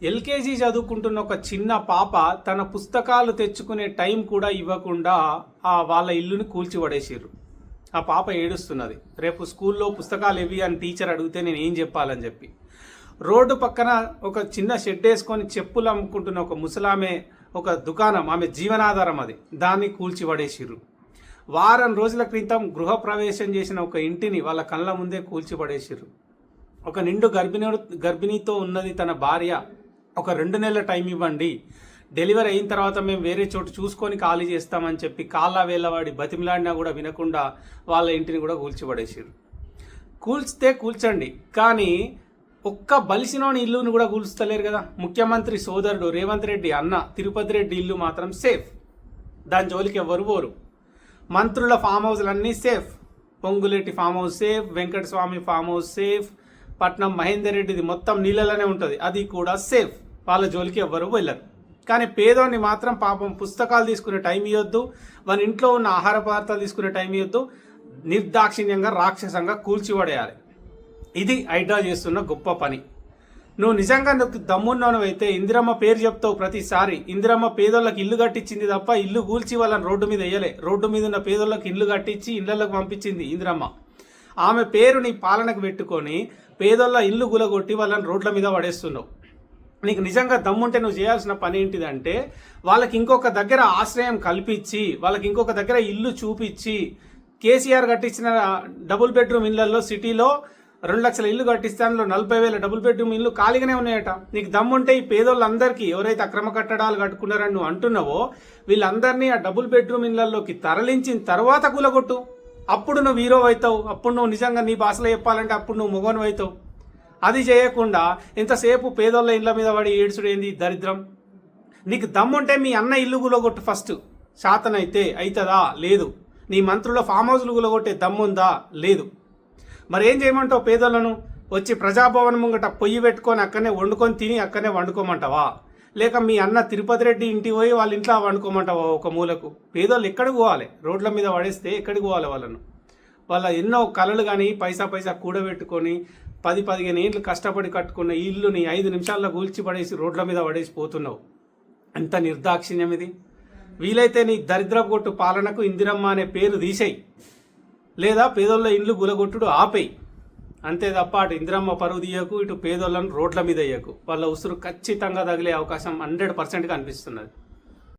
LKG చదువుకుంటున్న ఒక చిన్న పాప తన పుస్తకాలు తెచ్చుకునే టైం కూడా ఇవ్వకుండా వాళ్ళ ఇల్లుని కూల్చిపడేసిర్రు. ఆ పాప ఏడుస్తున్నది. రేపు స్కూల్లో పుస్తకాలు ఇవి అని టీచర్ అడిగితే నేను ఏం చెప్పాలని చెప్పి. రోడ్డు పక్కన ఒక చిన్న షెడ్ వేసుకొని చెప్పులు అమ్ముకుంటున్న ఒక ముసలామె, ఒక దుకాణం, ఆమె జీవనాధారం అది, దాన్ని కూల్చిపడేసిర్రు. వారం రోజుల క్రితం గృహప్రవేశం చేసిన ఒక ఇంటిని వాళ్ళ కళ్ళ ముందే కూల్చిపడేసిర్రు. ఒక నిండు గర్భిణీతో ఉన్నది తన భార్య. ఒక 2 నెలల టైం ఇవ్వండి, డెలివరీ అయిన తర్వాత మేము వేరే చోటు చూసుకొని ఖాళీ చేస్తామని చెప్పి కాళ్ళ వేళ్ళవాడి బతిమిలాడినా కూడా వినకుండా వాళ్ళ ఇంటిని కూడా కూల్చిపడేసారు. కూల్చితే కూల్చండి, కానీ ఒక్క బలిసినోని ఇల్లుని కూడా కూల్స్తలేరు కదా. ముఖ్యమంత్రి సోదరుడు రేవంత్ రెడ్డి అన్న తిరుపతి రెడ్డి ఇల్లు మాత్రం సేఫ్, దాని జోలికి ఎవరు పోరు. మంత్రుల ఫామ్ హౌస్లన్నీ safe. Ponguleti farm house safe, Venkataswamy farm house safe, Patnam Mahender రెడ్డిది మొత్తం నీళ్ళలోనే ఉంటుంది, అది కూడా సేఫ్. వాళ్ళ జోలికి ఎవ్వరు వెళ్ళరు. కానీ పేదోడిని మాత్రం పాపం పుస్తకాలు తీసుకునే టైం ఇవ్వద్దు, వాళ్ళ ఇంట్లో ఉన్న ఆహార పదార్థాలు తీసుకునే టైం ఇవ్వద్దు, నిర్దాక్షిణ్యంగా రాక్షసంగా కూల్చిపడేయాలి. ఇది హైడ్రా చేస్తున్న గొప్ప పని. నువ్వు నిజంగా నువ్వు దమ్మున్నవైతే ఇందిరమ్మ పేరు చెప్తావు ప్రతిసారి. ఇందిరమ్మ పేదోళ్ళకి ఇల్లు కట్టించింది తప్ప ఇల్లు కూల్చి వాళ్ళని రోడ్డు మీద వేయలే. రోడ్డు మీద ఉన్న పేదోళ్ళకి ఇల్లు కట్టించి ఇళ్లలోకి పంపించింది ఇందిరమ్మ. ఆమె పేరు నీ పాలనకు పెట్టుకొని పేదోళ్ళ ఇల్లు గులగొట్టి వాళ్ళని రోడ్ల మీద పడేస్తున్నావు. నీకు నిజంగా దమ్ముంటే నువ్వు చేయాల్సిన పని ఏంటిదంటే, వాళ్ళకి ఇంకొక దగ్గర ఆశ్రయం కల్పించి, వాళ్ళకి ఇంకొక దగ్గర ఇల్లు చూపించి, కేసీఆర్ కట్టించిన డబుల్ బెడ్రూమ్ ఇళ్లలో సిటీలో 2 లక్షల ఇల్లు కట్టిస్తే అందులో 40,000 డబుల్ బెడ్రూమ్ ఇల్లు ఖాళీగానే ఉన్నాయట. నీకు దమ్ముంటే ఈ పేదోళ్ళందరికీ, ఎవరైతే అక్రమ కట్టడాలు కట్టుకున్నారని నువ్వు అంటున్నావో వీళ్ళందరినీ ఆ డబుల్ బెడ్రూమ్ ఇళ్లలోకి తరలించిన తర్వాత కూలగొట్టు. అప్పుడు నువ్వు హీరో అవుతావు. అప్పుడు నువ్వు నిజంగా నీ భాషలో చెప్పాలంటే అప్పుడు నువ్వు మొగను అవుతావు. అది చేయకుండా ఎంతసేపు పేదోళ్ళ ఇళ్ళ మీద పడి ఏడ్చుడు ఏంది దరిద్రం. నీకు దమ్ముంటే మీ అన్న ఇల్లు గులగొట్టు ఫస్ట్. శాతనైతే అవుతుందా? లేదు. నీ మంత్రుల ఫామ్ హౌస్లు గులగొట్టే దమ్ముందా? లేదు. మరి ఏం చేయమంటావు? పేదోళ్ళను వచ్చి ప్రజాభవన్ ముంగట పొయ్యి పెట్టుకొని అక్కడనే వండుకొని తిని అక్కడనే వండుకోమంటావా? లేక మీ అన్న తిరుపతి రెడ్డి ఇంటికి పోయి వాళ్ళ ఇంట్లో వండుకోమంటావా ఒక మూలకు? పేదోళ్ళు ఎక్కడికి పోవాలి? రోడ్ల మీద పడేస్తే ఎక్కడికి పోవాలి? వాళ్ళ ఎన్నో కళలు కానీ పైసా కూడబెట్టుకొని 10-15 ఏళ్ళు కష్టపడి కట్టుకున్న ఇల్లుని 5 నిమిషాల్లో కూల్చి పడేసి రోడ్ల మీద పడేసి పోతున్నావు. ఎంత నిర్దాక్షిణ్యం ఇది! వీలైతే నీ దరిద్రపు కొట్టు పాలనకు ఇందిరమ్మ అనే పేరు తీసేయి, లేదా పేదోళ్ళ ఇండ్లు గులగొట్టుడు ఆపేయి. అంతే తప్ప అటు ఇందిరమ్మ పరువు తీయకు, ఇటు పేదోళ్ళను రోడ్ల మీద వేయకు. వాళ్ళ ఉసురు ఖచ్చితంగా తగిలే అవకాశం 100% కనిపిస్తున్నది.